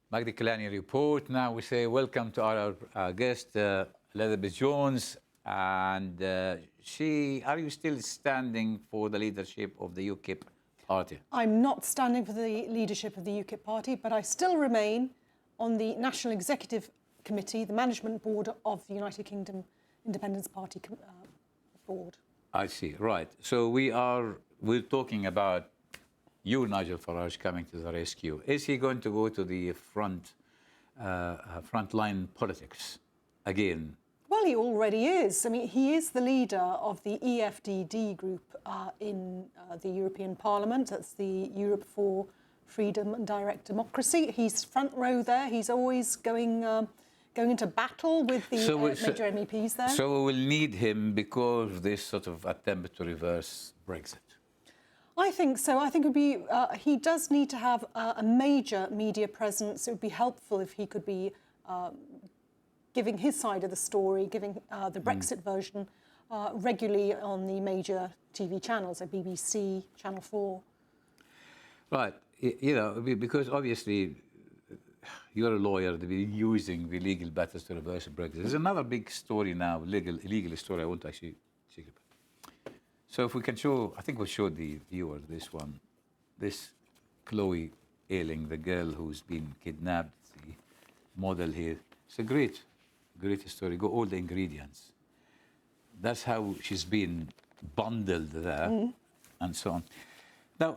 Magda Kalani report. Now we say welcome to our guest, Elizabeth Jones. And are you still standing for the leadership of the UKIP party? I'm not standing for the leadership of the UKIP party, but I still remain on the National Executive Committee, the management board of the United Kingdom Independence Party board. I see, right. So we're talking about you, Nigel Farage, coming to the rescue. Is he going to go to the frontline politics again? Well, he already is. I mean, he is the leader of the EFDD group in the European Parliament. That's the Europe for Freedom and Direct Democracy. He's front row there. He's always going into battle with the major MEPs there. So we will need him because of this sort of attempt to reverse Brexit. I think so. I think it would be. He does need to have a major media presence. It would be helpful if he could be giving his side of the story, giving the Brexit version regularly on the major TV channels, like BBC, Channel 4. Right. You know, because obviously you're a lawyer, they've been using the legal battles to reverse Brexit. There's another big story now, illegal story I want to actually check about. So if we can show, I think we'll show the viewers this one. This Chloe Ayling, the girl who's been kidnapped, the model here. It's a great story. Got all the ingredients. That's how she's been bundled there, and so on. Now,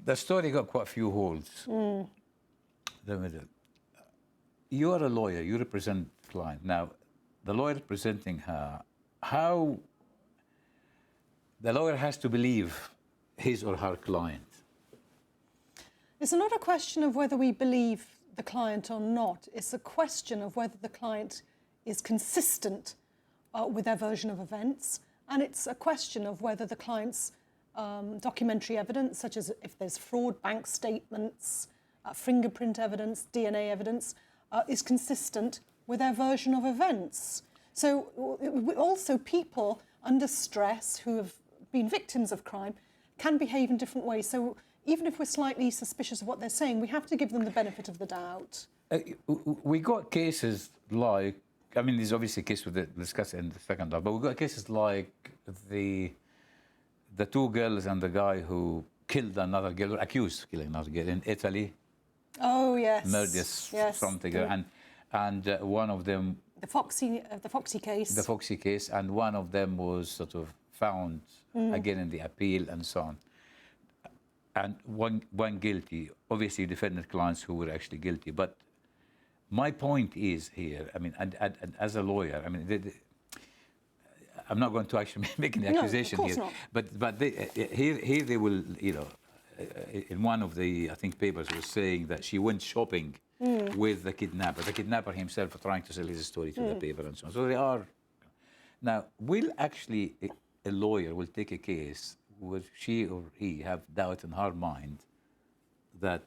the story got quite a few holes. The middle. You are a lawyer. You represent the client. Now, the lawyer representing her, how the lawyer has to believe his or her client. It's not a question of whether we believe the client or not. It's a question of whether the client is consistent with their version of events. And it's a question of whether the client's documentary evidence, such as if there's fraud, bank statements, fingerprint evidence, DNA evidence, is consistent with their version of events. So also people under stress who have been victims of crime can behave in different ways. So even if we're slightly suspicious of what they're saying, we have to give them the benefit of the doubt. We got cases like, I mean, there's obviously a case we'll discuss in the second half, but we got cases like the two girls and the guy who killed another girl, or accused of killing another girl in Italy. Oh, yes. Murderous something. And one of them... The Foxy case. The Foxy case, and one of them was sort of found again in the appeal and so on. And one guilty, obviously defendant clients who were actually guilty. But my point is here, I mean, and as a lawyer, I mean, I'm not going to actually make an accusation here. Not. But here they will, you know, in one of the, I think, papers was saying that she went shopping with the kidnapper himself trying to sell his story to the paper and so on. So they are. Now, will actually a lawyer will take a case where she or he have doubt in her mind that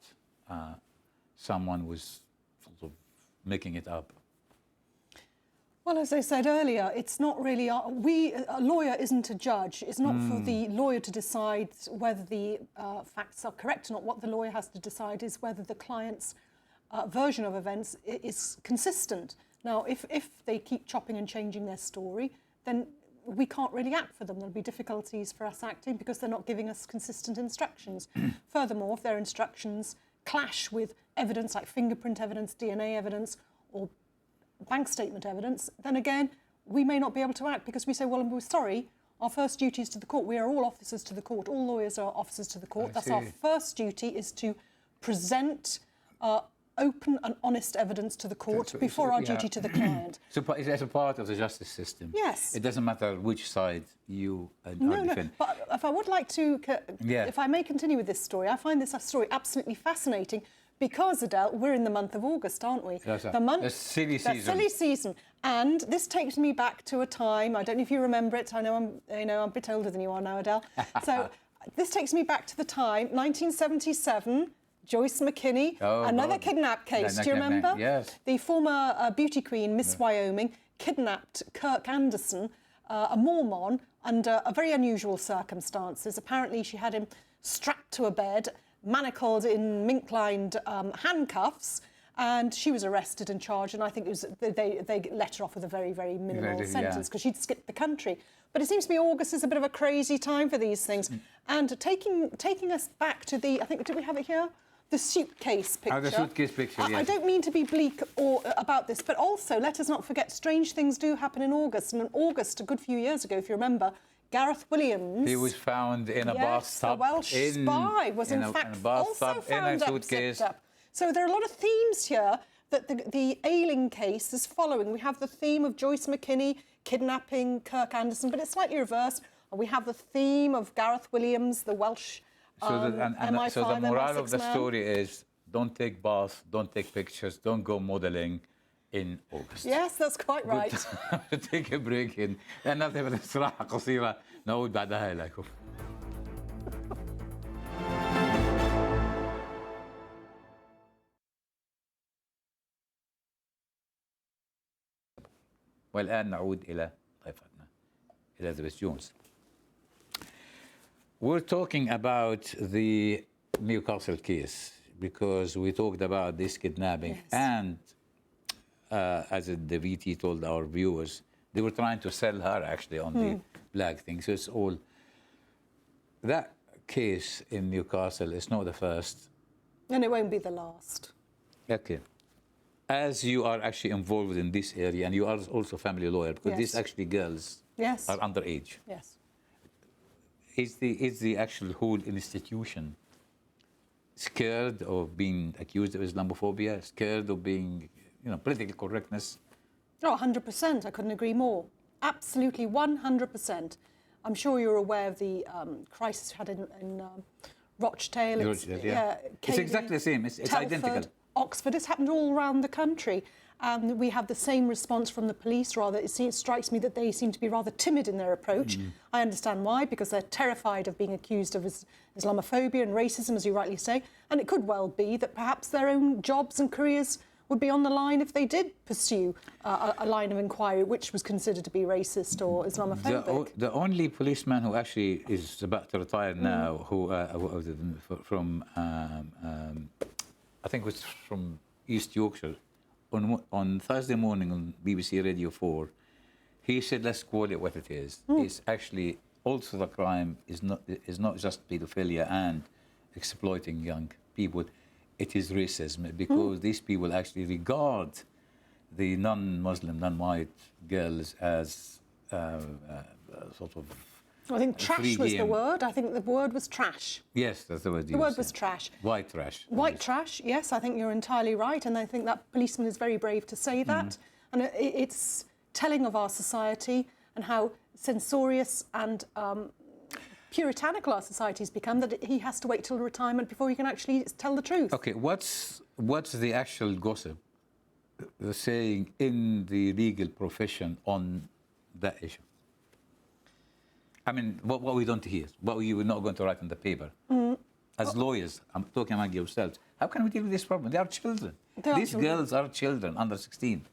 someone was sort of making it up? Well, as I said earlier, it's not really a lawyer isn't a judge. It's not for the lawyer to decide whether the facts are correct or not. What the lawyer has to decide is whether the client's version of events is consistent. Now, if they keep chopping and changing their story, then we can't really act for them. There'll be difficulties for us acting because they're not giving us consistent instructions. Furthermore, if their instructions clash with evidence like fingerprint evidence, DNA evidence, or bank statement evidence, then again, we may not be able to act because we say, well, we're sorry, our first duty is to the court. We are all officers to the court. All lawyers are officers to the court. That's our first duty, is to present open and honest evidence to the court before our duty to the client. So it's a part of the justice system. Yes. It doesn't matter which side you are No, defending. but if I would like to, if I may continue with this story, I find this story absolutely fascinating because, Adele, we're in the month of August, aren't we? Yes, the silly season. The silly season. And this takes me back to a time, I don't know if you remember it, I know I'm a bit older than you are now, Adele. So this takes me back to the time, 1977, Joyce McKinney, another kidnap case. Do you remember? Yes. The former beauty queen, Miss Wyoming, kidnapped Kirk Anderson, a Mormon, under very unusual circumstances. Apparently, she had him strapped to a bed, manacled in mink-lined handcuffs, And she was arrested and charged, and I think it was they let her off with a very, very minimal sentence because she'd skipped the country. But it seems to me August is a bit of a crazy time for these things. And taking us back to the, I think, did we have it here? The suitcase picture. Oh, the suitcase picture, yes. I don't mean to be bleak about this, but also let us not forget strange things do happen in August. And in August, a good few years ago, if you remember, Gareth Williams... He was found in a bathtub. The Welsh spy was in fact also found up, suitcase. Up. So there are a lot of themes here that the Ayling case is following. We have the theme of Joyce McKinney kidnapping Kirk Anderson, but it's slightly reversed. We have the theme of Gareth Williams, the Welsh MI5, so the moral MI6 of the story is don't take baths, don't take pictures, don't go modelling in August. Yes, that's quite right. Take a break in. نذهب الاستراحة قصيرة نعود بعدها إليكم. والآن نعود إلى ضيفتنا Elizabeth Jones. We're talking about the Newcastle case because we talked about this kidnapping and as the VT told our viewers, they were trying to sell her actually on the black thing. So it's all... That case in Newcastle is not the first. And it won't be the last. Okay. As you are actually involved in this area, and you are also family lawyer, because these actually girls are underage. Yes. Is the actual whole institution scared of being accused of Islamophobia, scared of being, political correctness? Oh, 100%. I couldn't agree more. Absolutely 100%. I'm sure you're aware of the crisis we had in Rochdale. It's exactly the same. It's Telford, identical. Oxford. It's happened all around the country. And we have the same response from the police, rather. It strikes me that they seem to be rather timid in their approach. I understand why, because they're terrified of being accused of Islamophobia and racism, as you rightly say. And it could well be that perhaps their own jobs and careers would be on the line if they did pursue a line of inquiry which was considered to be racist or Islamophobic. The only policeman who actually is about to retire now, who from, I think it was from East Yorkshire, on Thursday morning on BBC Radio 4, he said, let's call it what it is. It's actually also the crime is not just pedophilia and exploiting young people. It is racism because these people actually regard the non-Muslim, non-white girls as sort of... I think trash was the word. I think the word was trash. Yes, that's the word. The word was trash. White trash. White trash, yes, I think you're entirely right. And I think that policeman is very brave to say that. And it's telling of our society and how censorious and puritanical our society's become, that he has to wait till retirement before he can actually tell the truth. Okay, what's the actual gossip, the saying in the legal profession on that issue? I mean, what we don't hear, what you were not going to write in the paper. As lawyers, I'm talking among yourselves, how can we deal with this problem? They are children. These girls are children, under 16.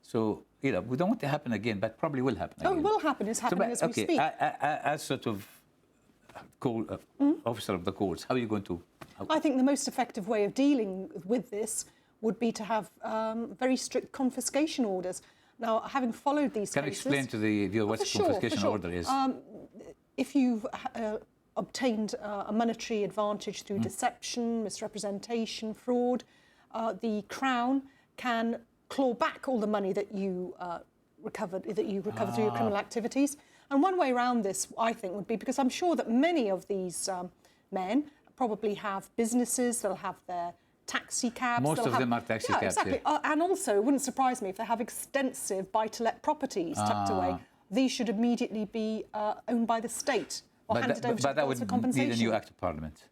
So, we don't want it to happen again, but probably will happen again. Oh, it will happen. It's happening as we speak. As sort of officer of the courts, how are you going to... I think the most effective way of dealing with this would be to have very strict confiscation orders. Now, having followed these cases... Can you explain to the viewer what confiscation order is? If you've obtained a monetary advantage through deception, misrepresentation, fraud, the Crown can claw back all the money that you recovered through your criminal activities. And one way around this, I think, would be, because I'm sure that many of these men probably have businesses, they'll have their taxi cabs. Most of them are taxi cabs. Exactly. Yeah. And also, it wouldn't surprise me if they have extensive buy-to-let properties tucked away. These should immediately be owned by the state or handed over to the courts for compensation. But that would need a new act of parliament.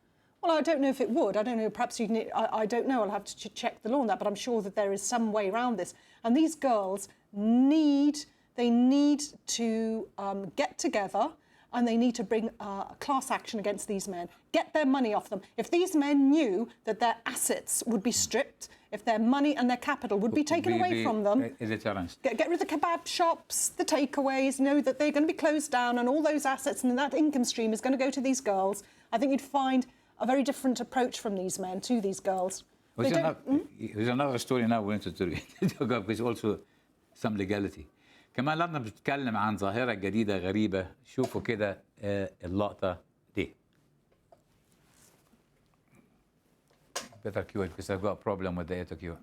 Well, I don't know if it would. I don't know. Perhaps you need... I don't know. I'll have to check the law on that. But I'm sure that there is some way around this. And these girls need to get together, and they need to bring a class action against these men. Get their money off them. If these men knew that their assets would be stripped, if their money and their capital would be taken away from them, get rid of the kebab shops, the takeaways, know that they're going to be closed down, and all those assets and that income stream is going to go to these girls, I think you'd find a very different approach from these men to these girls. There's another story now we need to talk about, because also some legality. كمان لما بتتكلم عن ظاهرة جديدة غريبة، شوفوا كده اللقطة دي. Better cue it because I've got a problem with the auto cue.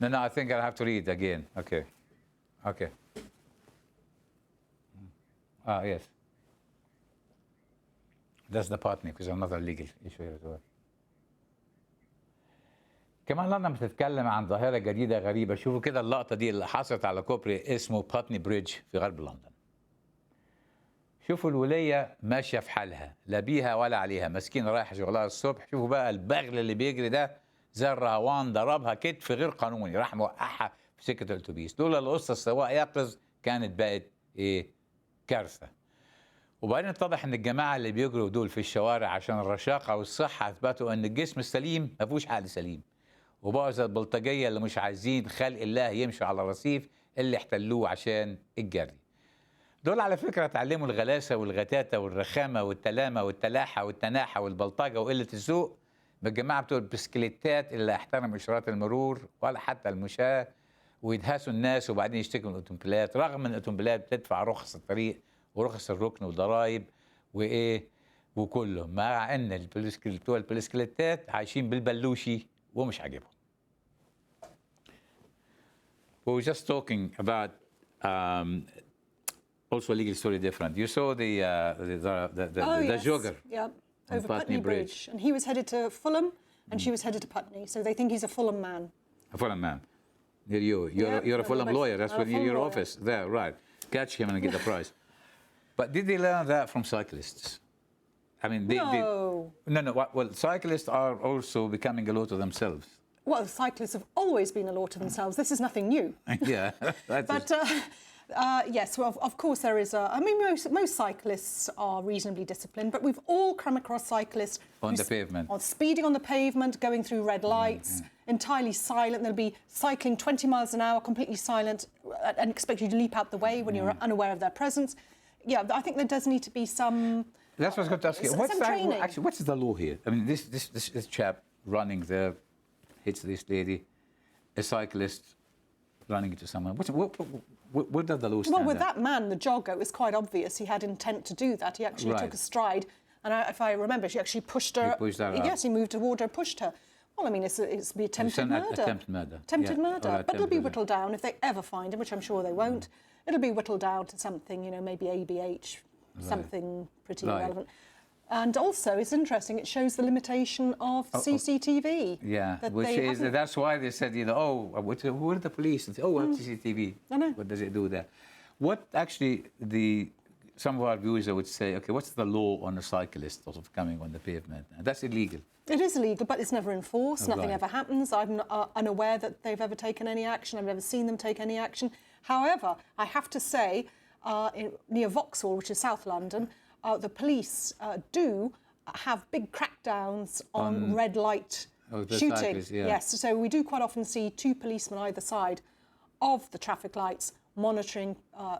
No, I think I'll have to read again. Okay. Yes. That's the Putney, because another legal issue here as well. كمان لما بتتكلم عن ظاهرة جديدة غريبة، شوفوا كده اللقطة دي اللي حصلت على كوبري اسمه باتني بريدج في غرب لندن. شوفوا الولية ماشية في حالها، لا بيها ولا عليها، مسكينة رايحة شغلها الصبح. شوفوا بقى البغل اللي بيجري ده زي الرهوان، ضربها كتف غير قانوني، راح موقعها في سكة الأتوبيس. لولا القصة السواق يقظ كانت بقت كارثة. وبعدين اتضح ان الجماعه اللي بيجروا دول في الشوارع عشان الرشاقه والصحه اثبتوا ان الجسم السليم ما فيهوش عقل سليم، وبقوا زي البلطجيه اللي مش عايزين خلق الله يمشوا على الرصيف اللي احتلوه عشان الجري. دول على فكره اتعلموا الغلاسه والغتاتة والرخامه والتلامه والتلاحه والتناحه والبلطجه وقله الذوق بالجماعه بتوع البسكليتات اللي لا يحترموا اشارات المرور ولا حتى المشاة، ويدهسوا الناس وبعدين يشتكوا من الاوتومبيلات، رغم ان الاوتومبيلات بتدفع رخص الطريق ورخص الركن وضرايب وكله، مع ان بتوع البسكليتات عايشين بالبلوشي ومش عاجبهم. We were just talking about also a legal story different. You saw the jogger. Yeah, over Putney Bridge. And he was headed to Fulham and she was headed to Putney. So they think he's a Fulham man. A Fulham man. You're a Fulham lawyer. That's what your office there, right? Catch him and get the prize. But did they learn that from cyclists? I mean, No. Well, cyclists are also becoming a law to themselves. Well, cyclists have always been a law to themselves. This is nothing new. Yeah. But yes, well, of course there is I mean, most cyclists are reasonably disciplined, but we've all come across cyclists on the pavement, speeding on the pavement, going through red lights, entirely silent. They'll be cycling 20 miles an hour, completely silent, and expect you to leap out the way when you're unaware of their presence. Yeah, I think there does need to be some. That's what I was going to ask you. What's the law here? I mean, this chap running there hits this lady, a cyclist running into someone. What does the law stand? Well, with that man, the jogger, it was quite obvious he had intent to do that. He actually took a stride, and if I remember, she actually pushed her. He pushed her up. Yes, he moved toward her, pushed her. Well, I mean, it's the attempted murder. Attempted murder. But it'll be whittled down if they ever find him, which I'm sure they won't. It'll be whittled down to something, maybe ABH, something pretty irrelevant. And also, it's interesting, it shows the limitation of CCTV. Yeah, that's why they said, who are the police? And say, CCTV. I know. What does it do there? What actually some of our viewers would say, okay, what's the law on a cyclist sort of coming on the pavement? And that's illegal. It is illegal, but it's never enforced. Nothing ever happens. I'm unaware that they've ever taken any action. I've never seen them take any action. However, I have to say, near Vauxhall, which is South London, the police do have big crackdowns on red light shooting. Yes, so we do quite often see two policemen either side of the traffic lights monitoring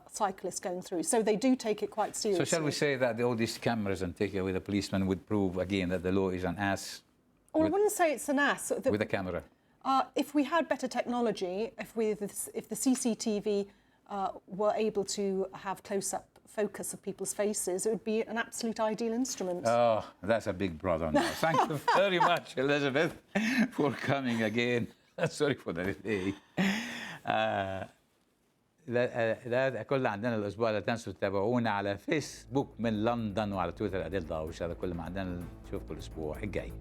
cyclists going through. So they do take it quite seriously. So shall we say that all these cameras and taking away the policemen would prove again that the law is an ass? Well, I wouldn't say it's an ass. With a camera? If we had better technology, if the CCTV were able to have close-up focus of people's faces, it would be an absolute ideal instrument. Oh, that's a big brother now. Thank you very much, Elizabeth, for coming again. Sorry for the delay. ده كل عندنا الأسبوع. لا تنسوا تتابعونا على فيسبوك من لندن وعلى تويتر أديل دارويش. هذا كل ما عندنا، نشوفكم الأسبوع الجاي.